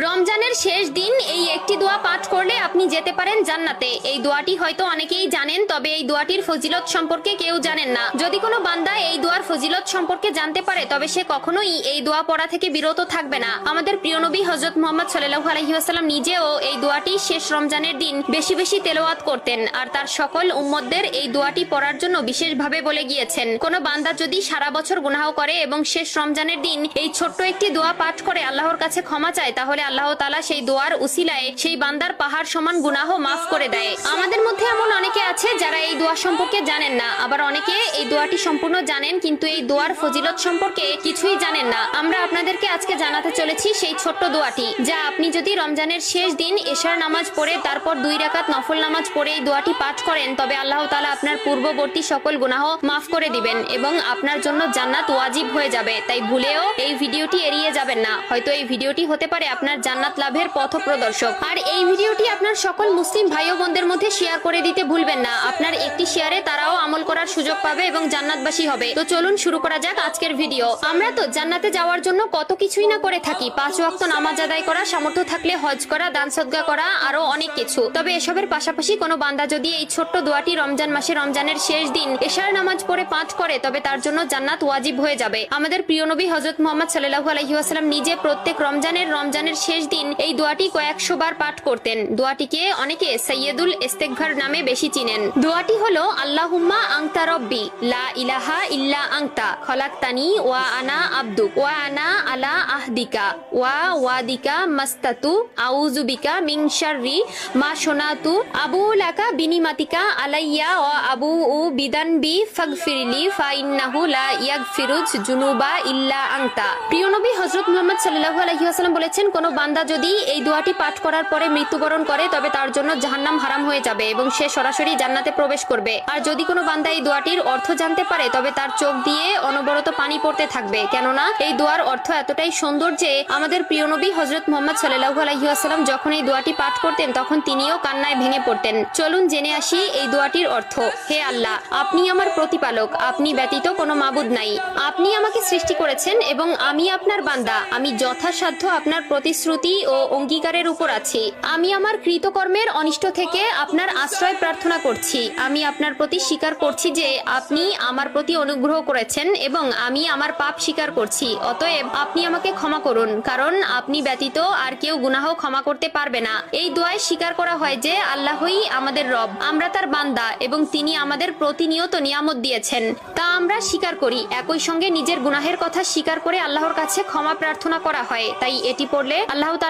রমজানের শেষ দিন এই একটি দোয়া পাঠ করলে আপনি যেতে পারেন জান্নাতে। এই দোয়াটি হয়তো অনেকেই জানেন, তবে এই দোয়াটির ফজিলত সম্পর্কে কেউ জানেন না। যদি কোনো বান্দা এই দোয়ার ফজিলত সম্পর্কে জানতে পারে তবে সে কখনোই এই দোয়া পড়া থেকে বিরত থাকবে না। আমাদের প্রিয় নবী হযরত মুহাম্মদ সাল্লাল্লাহু আলাইহি ওয়াসাল্লাম নিজেও এই দোয়াটি শেষ রমজানের দিন বেশি বেশি তেলাওয়াত করতেন, আর তার সকল উম্মতদের এই দোয়াটি পড়ার জন্য বিশেষভাবে বলে গিয়েছেন। কোনো বান্দা যদি সারা বছর গুনাহ করে এবং শেষ রমজানের দিন এই ছোট্ট একটি দোয়া পাঠ করে আল্লাহর কাছে ক্ষমা চায়, তাহলে আল্লাহ তাআলা সেই দোয়ার উসিলায় সেই বান্দার পাহাড় সমান গুনাহ মাফ করে দেয়। আমাদের মধ্যে এমন অনেকে আছে যারা এই দোয়া সম্পর্কে জানেন না, আবার অনেকে এই দোয়াটি সম্পূর্ণ জানেন কিন্তু এই দোয়ার ফজিলত সম্পর্কে কিছুই জানেন না। আমরা আপনাদেরকে আজকে জানাতে চলেছি সেই ছোট্ট দোয়াটি, যা আপনি যদি রমজানের শেষ দিন এশার নামাজ পড়ে তারপর 2 রাকাত নফল নামাজ পড়ে এই দোয়াটি পাঠ করেন, তবে আল্লাহ তাআলা আপনার পূর্ববর্তী সকল গুনাহ মাফ করে দিবেন এবং আপনার জন্য জান্নাত ওয়াজিব হয়ে যাবে। তাই ভুলেও এই ভিডিওটি এড়িয়ে যাবেন না, হয়তো এই ভিডিওটি হতে পারে আপনার জান্নাত লাভের পথপ্রদর্শক। আর এই ভিডিওটি আপনার সকল মুসলিম ভাই ও বোনদের মধ্যে শেয়ার করে দিতে ভুলবেন না। আপনার একটি শেয়ারে তারাও আমল করার সুযোগ পাবে এবং জান্নাতবাসী হবে। তো চলুন শুরু করা যাক আজকের ভিডিও। আমরা তো জান্নাতে যাওয়ার জন্য কত কিছুই না করে থাকি, 5 ওয়াক্ত নামাজ আদায় করা, সামর্থ্য থাকলে হজ করা, দান সদকা করা, আরো অনেক কিছু। তবে এসবের পাশাপাশি কোনো বান্দা যদি এই ছোট্ট দোয়াটি রমজান মাসে রমজানের শেষ দিন এশার নামাজ পড়ে পাঠ করে তবে তার জন্য জান্নাত ওয়াজিব হয়ে যাবে। আমাদের প্রিয় নবী হযরত মুহাম্মদ সাল্লাল্লাহু আলাইহি ওয়াসাল্লাম নিজে প্রত্যেক রমজানের শেষ দিন এই দোয়াটি কয়েকশো বার পাঠ করতেন। দোয়াটিকে অনেকে সাইয়্যিদুল ইস্তিগফার নামে বেশি চিনেন। দোয়াটি হলো আল্লাহুম্মা আনতা রব্বি লা ইলাহা ইল্লা আনতা খলাকতানি ওয়া আনা আবদুক ওয়া আনা আলা আহদিকা ওয়া ওয়াদিকা মাস্তাতু আউযু বিকা মিন শাররি মা শনাতু আবু লাকা বিনিমাতিকা আলাইয়া ওয়া আবু বিদানবি ফাগফিরলি ফা ইন্নাহু লা ইয়াগফিরুজ জুনুবা ইল্লা আনতা। প্রিয় নবী হযরত মুহাম্মদ সাল্লাল্লাহু আলাইহি ওয়াসাল্লাম বলেছেন, কোন বান্দা যদি এই দোয়াটি পাঠ করার পরে মৃত্যুবরণ করে তবে তার জন্য জাহান্নাম হারাম হয়ে যাবে এবং সে সরাসরি জান্নাতে প্রবেশ করবে। আর যদি কোনো বান্দা এই দোয়াটির অর্থ জানতে পারে তবে তার চোখ দিয়ে অনবরত পানি পড়তে থাকবে, কেননা এই দোয়ার অর্থ এতটাই সুন্দর যে আমাদের প্রিয় নবী হযরত মুহাম্মদ সাল্লাল্লাহু আলাইহি ওয়াসাল্লাম যখন এই দোয়াটি পাঠ করতেন তখন তিনিও কান্নায় ভেঙে পড়তেন। চলুন জেনে আসি এই দোয়াটির অর্থ। হে আল্লাহ, আপনি আমার প্রতিপালক, আপনি ব্যতীত কোনো মাবুদ নাই। আপনি আমাকে সৃষ্টি করেছেন এবং আমি আপনার বান্দা। আমি যথাসাধ্য আপনার প্রতিশ্রুতি ও অঙ্গীকারের উপর আছি। আমি আমার কৃতকর্মের অনিষ্ট থেকে আপনার আশ্রয় প্রার্থনা করছি। আমি আপনার প্রতি স্বীকার করছি যে আপনি আমার প্রতি অনুগ্রহ করেছেন এবং আমি আমার পাপ স্বীকার করছি। অতএব আপনি আমাকে ক্ষমা করুন, কারণ আপনি ব্যতীত আর কেউ গুনাহ ক্ষমা করতে পারবে না। এই দোয়ায় স্বীকার করা হয় যে আল্লাহই আমাদের রব, আমরা তার বান্দা এবং তিনি আমাদের প্রতিনিয়ত নিয়ামত দিয়েছেন, তা আমরা স্বীকার করি। একই সঙ্গে নিজের গুনাহের কথা স্বীকার করে আল্লাহর কাছে ক্ষমা প্রার্থনা করা হয়। তাই এটি পড়লে আল্লাহ তাআলা